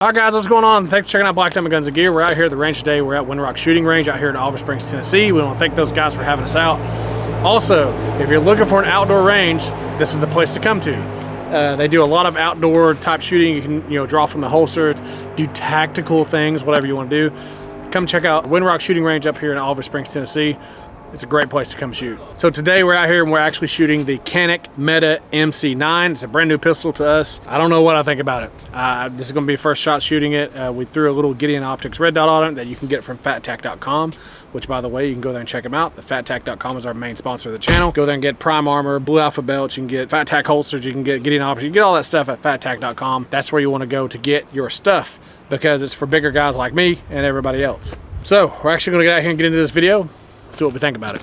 Alright guys, what's going on? Thanks for checking out Black Diamond Guns and Gear. We're out here at the range today. We're at Windrock Shooting Range out here in Oliver Springs, Tennessee. We want to thank those guys for having us out. Also, if you're looking for an outdoor range, this is the place to come to. They do a lot of outdoor type shooting. You can, draw from the holster, do tactical things, whatever you want to do. Come check out Windrock Shooting Range up here in Oliver Springs, Tennessee. It's a great place to come shoot. So today we're out here and we're actually shooting the Canik Mete MC9. It's a brand new pistol to us. I don't know what I think about it. This is gonna be first shot shooting it. We threw a little Gideon Optics red dot on it that you can get from fattac.com, which by the way, you can go there and check them out. The fattac.com is our main sponsor of the channel. Go there and get Prime Armor, Blue Alpha belts, you can get Fattac holsters, you can get Gideon Optics, you can get all that stuff at fattac.com. That's where you wanna go to get your stuff because it's for bigger guys like me and everybody else. So we're actually gonna get out here and get into this video. See what we think about it.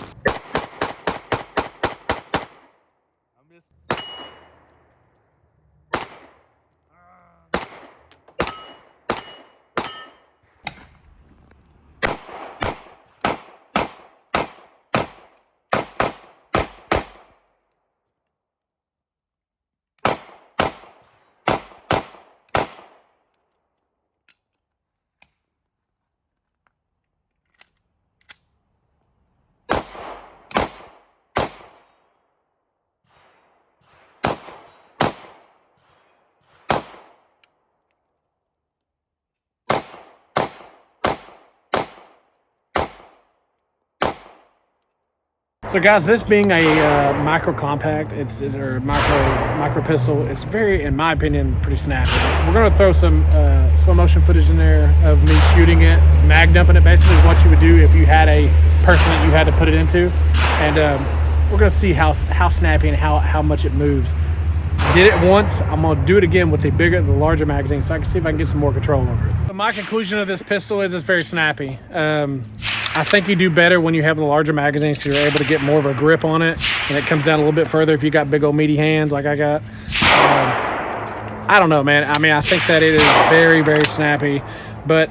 So guys, this being a micro compact, or micro pistol, it's very, in my opinion, pretty snappy. We're gonna throw some slow motion footage in there of me shooting it, mag dumping it, basically what you would do if you had a person that you had to put it into, and we're gonna see how snappy and how much it moves. I did it once. I'm gonna do it again with the larger magazine, so I can see if I can get some more control over it. So my conclusion of this pistol is it's very snappy. I think you do better when you have the larger magazines because you're able to get more of a grip on it, and it comes down a little bit further if you got big old meaty hands like I got. I don't know, man. I mean, I think that it is very, very snappy, but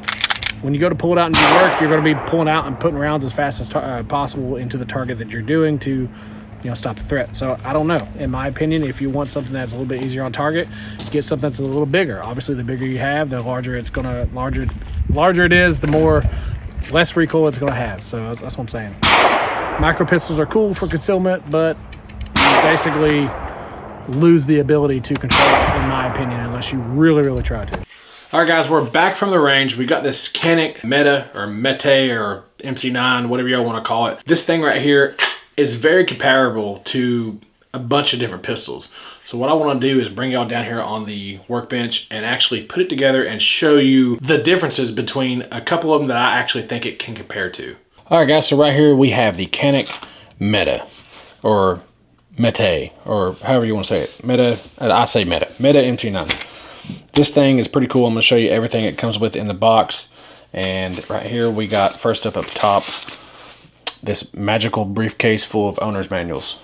when you go to pull it out and do work, you're going to be pulling out and putting rounds as fast as possible into the target that you're doing to, stop the threat. So I don't know. In my opinion, if you want something that's a little bit easier on target, get something that's a little bigger. Obviously, the bigger you have, the larger it is, the less recoil it's going to have. So that's what I'm saying. Micro pistols are cool for concealment, but you basically lose the ability to control it, in my opinion, unless you really, really try to. All right, guys, we're back from the range. We got this Canik Mete or MC9, whatever y'all want to call it. This thing right here is very comparable to a bunch of different pistols. So what I want to do is bring y'all down here on the workbench and actually put it together and show you the differences between a couple of them that I actually think it can compare to. All right, guys, so right here we have the Canik Mete or Mete, or however you want to say it. Mete, I say Mete MC9. This thing is pretty cool. I'm going to show you everything it comes with in the box. And right here we got, first up top, this magical briefcase full of owner's manuals.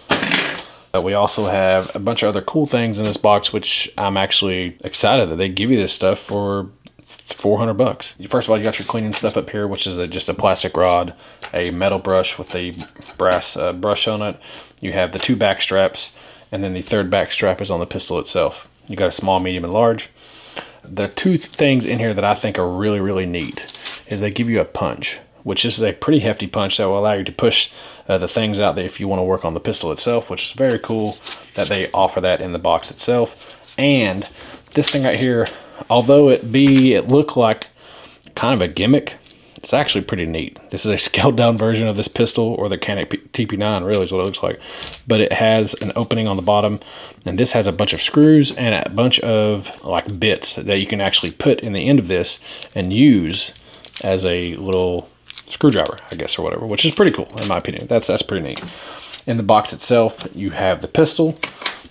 We also have a bunch of other cool things in this box, which I'm actually excited that they give you this stuff for 400 bucks. First of all, you got your cleaning stuff up here, which is just a plastic rod, a metal brush with a brass brush on it. You have the 2 back straps, and then the 3rd back strap is on the pistol itself. You got a small, medium, and large. The 2 things in here that I think are really, really neat is they give you a punch, which is a pretty hefty punch that will allow you to push the things out there if you want to work on the pistol itself, which is very cool that they offer that in the box itself. And this thing right here, although it look like kind of a gimmick, it's actually pretty neat. This is a scaled down version of this pistol, or the Canik TP9 really is what it looks like. But it has an opening on the bottom, and this has a bunch of screws and a bunch of like bits that you can actually put in the end of this and use as a little screwdriver, I guess, or whatever, which is pretty cool in my opinion. That's pretty neat. In the box itself, you have the pistol,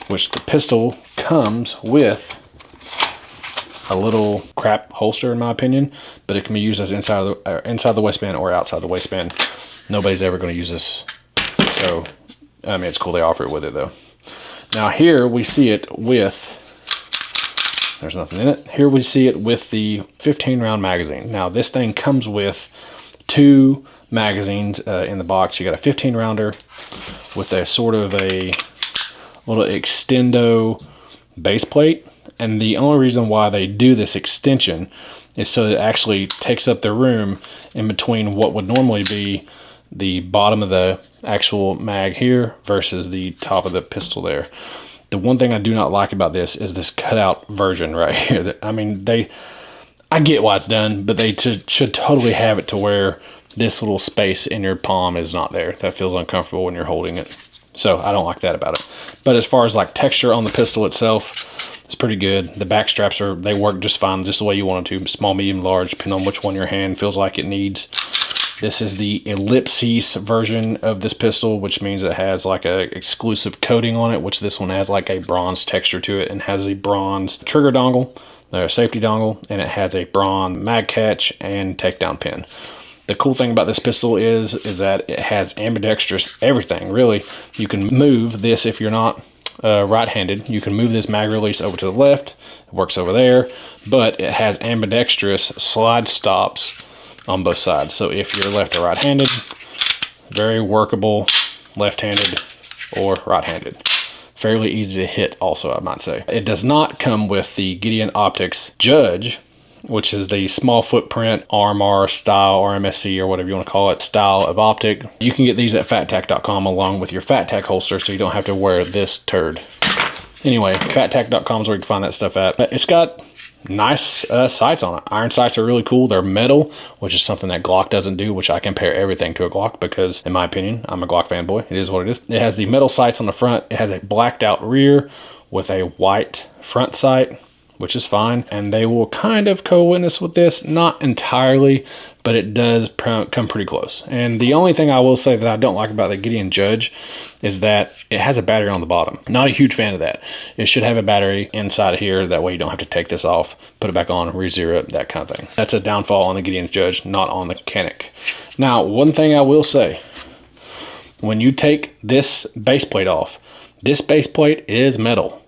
which the pistol comes with a little crap holster in my opinion, but it can be used as inside the waistband or outside the waistband. Nobody's ever going to use this, so I mean, it's cool they offer it with it though. Now here we see it with, there's nothing in it. Here we see it with the 15 round magazine. Now this thing comes with 2 magazines in the box. You got a 15 rounder with a sort of a little extendo base plate, And the only reason why they do this extension is so that it actually takes up the room in between what would normally be the bottom of the actual mag here versus the top of the pistol there. The one thing I do not like about this is this cutout version right here. I mean, I get why it's done, but they should totally have it to where this little space in your palm is not there. That feels uncomfortable when you're holding it. So I don't like that about it. But as far as like texture on the pistol itself, it's pretty good. The back straps they work just fine, just the way you want them to. Small, medium, large, depending on which one your hand feels like it needs. This is the ellipses version of this pistol, which means it has like a exclusive coating on it, which this one has like a bronze texture to it and has a bronze trigger dongle, safety dongle, and it has a bronze mag catch and takedown pin. The cool thing about this pistol is that it has ambidextrous everything, really. You can move this if you're not right-handed. You can move this mag release over to the left. It works over there, but it has ambidextrous slide stops on both sides. So if you're left or right-handed, very workable left-handed or right-handed. Fairly easy to hit also, I might say. It does not come with the Gideon Optics Judge, which is the small footprint RMR style, RMSC or whatever you want to call it, style of optic. You can get these at fattac.com along with your FatTac holster, so you don't have to wear this turd. Anyway, fattac.com is where you can find that stuff at. But it's got nice sights on it. Iron sights are really cool. They're metal, which is something that Glock doesn't do, which I compare everything to a Glock because, in my opinion, I'm a Glock fanboy. It is what it is. It has the metal sights on the front. It has a blacked out rear with a white front sight, which is fine. And they will kind of co-witness with this. Not entirely, but it does come pretty close. And the only thing I will say that I don't like about the Gideon Judge is that it has a battery on the bottom. Not a huge fan of that. It should have a battery inside here. That way you don't have to take this off, put it back on, re-zero it, that kind of thing. That's a downfall on the Gideon Judge, not on the Canik. Now, one thing I will say, when you take this base plate off, this base plate is metal.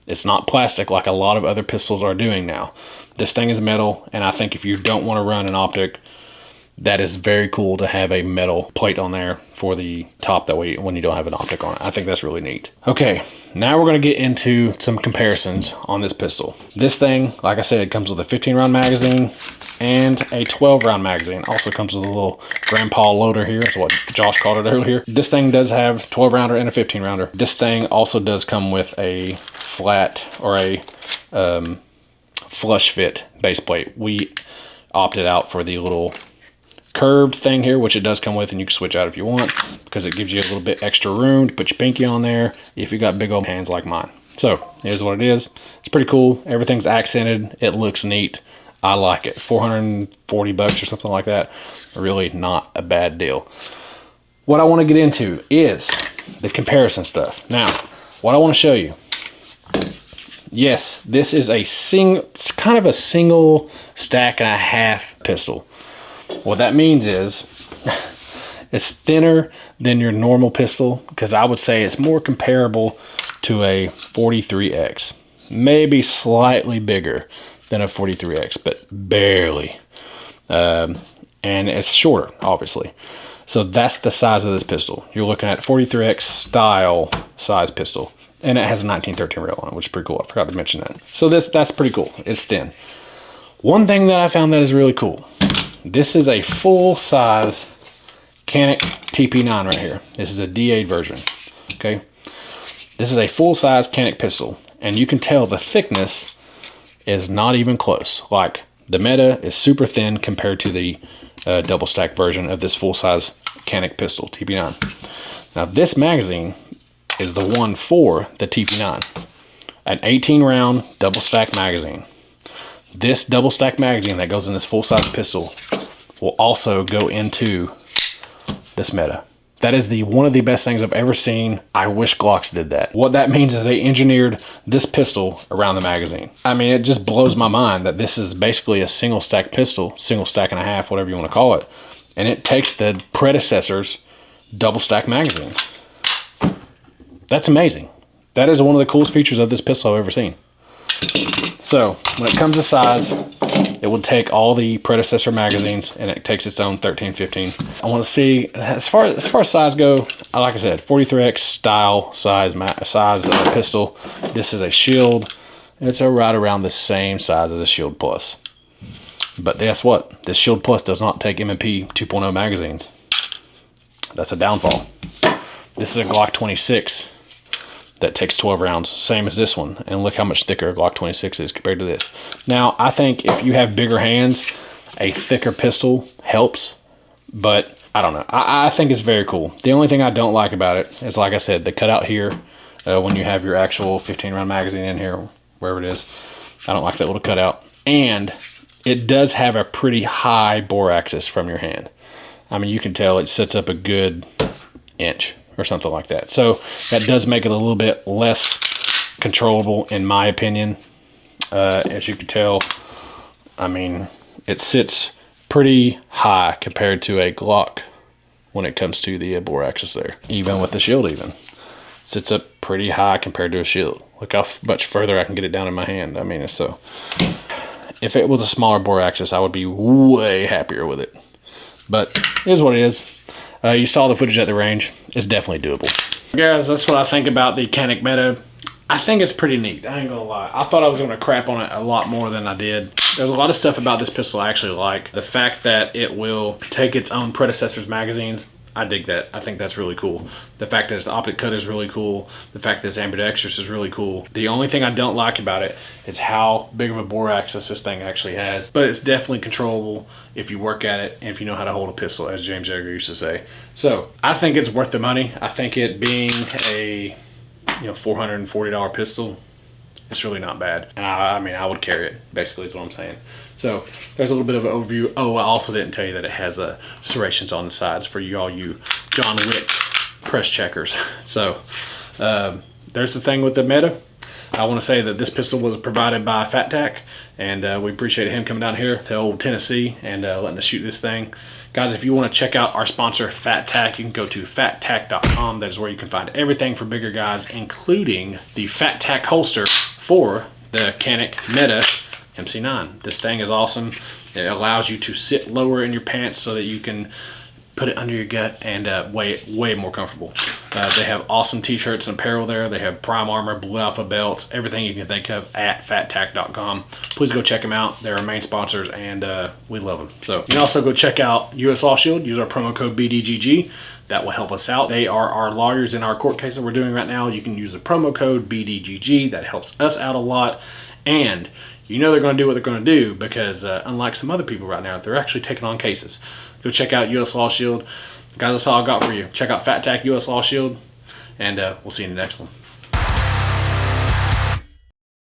It's not plastic like a lot of other pistols are doing now. This thing is metal, and I think if you don't want to run an optic, that is very cool to have a metal plate on there for the top, that way when you don't have an optic on it. I think that's really neat. Okay, now we're going to get into some comparisons on this pistol. This thing, like I said, it comes with a 15-round magazine and a 12-round magazine. Also comes with a little grandpa loader here. That's what Josh called it earlier. This thing does have 12-rounder and a 15-rounder. This thing also does come with a flat or a flush fit base plate. We opted out for the little curved thing here, which it does come with, and you can switch out if you want because it gives you a little bit extra room to put your pinky on there if you got big old hands like mine. So it is what it is. It's pretty cool. Everything's accented. It looks neat. I like it. 440 bucks or something like that. Really not a bad deal. What I want to get into is the comparison stuff. Now, what I want to show you. Yes, this is it's kind of a single stack and a half pistol. What that means is it's thinner than your normal pistol, because I would say it's more comparable to a 43X. Maybe slightly bigger than a 43X, but barely. And it's shorter, obviously. So that's the size of this pistol. You're looking at 43X style size pistol. And it has a 1913 rail on it, which is pretty cool. I forgot to mention that. So that's pretty cool. It's thin. One thing that I found that is really cool. This is a full-size Canik TP9 right here. This is a D8 version, okay? This is a full-size Canik pistol, and you can tell the thickness is not even close. Like, the Mete is super thin compared to the double-stack version of this full-size Canik pistol, TP9. Now, this magazine is the one for the TP9. An 18-round double-stack magazine. This double-stack magazine that goes in this full-size pistol will also go into this Mete. That is one of the best things I've ever seen. I wish Glocks did that. What that means is they engineered this pistol around the magazine. I mean, it just blows my mind that this is basically a single-stack pistol, single stack and a half, whatever you want to call it, and it takes the predecessor's double-stack magazine. That's amazing. That is one of the coolest features of this pistol I've ever seen. So when it comes to size, it would take all the predecessor magazines, and it takes its own 13, 15. I want to see, as far as size go, like I said, 43X style size pistol. This is a shield. It's right around the same size as the Shield Plus. But guess what? This Shield Plus does not take M&P 2.0 magazines. That's a downfall. This is a Glock 26 that takes 12 rounds, same as this one. And look how much thicker a Glock 26 is compared to this. Now, I think if you have bigger hands, a thicker pistol helps, but I don't know. I think it's very cool. The only thing I don't like about it is, like I said, the cutout here when you have your actual 15-round magazine in here, wherever it is. I don't like that little cutout. And it does have a pretty high bore axis from your hand. I mean, you can tell it sets up a good inch or something like that. So that does make it a little bit less controllable, in my opinion. As you can tell, I mean, it sits pretty high compared to a Glock when it comes to the bore axis there. Even with the Shield even. Sits up pretty high compared to a Shield. Look how much further I can get it down in my hand. I mean, it's so... If it was a smaller bore axis, I would be way happier with it. But it is what it is. You saw the footage at the range. It's definitely doable. Guys, that's what I think about the Canik Mete. I think it's pretty neat. I ain't gonna lie. I thought I was gonna crap on it a lot more than I did. There's a lot of stuff about this pistol I actually like. The fact that it will take its own predecessor's magazines, I dig that. I think that's really cool. The fact that its optic cut is really cool. The fact that it's ambidextrous is really cool. The only thing I don't like about it is how big of a bore axis this thing actually has. But it's definitely controllable if you work at it and if you know how to hold a pistol, as James Yeager used to say. So I think it's worth the money. I think it being a $440 pistol, it's really not bad. And I mean, I would carry it, basically is what I'm saying. So there's a little bit of an overview. Oh, I also didn't tell you that it has serrations on the sides for all you John Wick press checkers. So there's the thing with the Mete. I want to say that this pistol was provided by Fat Tack, and we appreciate him coming down here to old Tennessee and letting us shoot this thing. Guys, if you want to check out our sponsor, Fat Tack, you can go to fattack.com. That is where you can find everything for bigger guys, including the Fat Tack holster for the Canik Mete MC9. This thing is awesome. It allows you to sit lower in your pants so that you can put it under your gut and way more comfortable. They have awesome t-shirts and apparel there. They have Prime Armor, Blue Alpha belts, everything you can think of at fattack.com. Please go check them out. They're our main sponsors, and we love them. So you can also go check out US Law Shield. Use our promo code BDGG. That will help us out. They are our lawyers in our court case that we're doing right now. You can use the promo code BDGG. That helps us out a lot. And you know they're going to do what they're going to do because unlike some other people right now, they're actually taking on cases. Go check out US Law Shield. Guys, that's all I got for you. Check out Fat Tack US Law Shield, and we'll see you in the next one.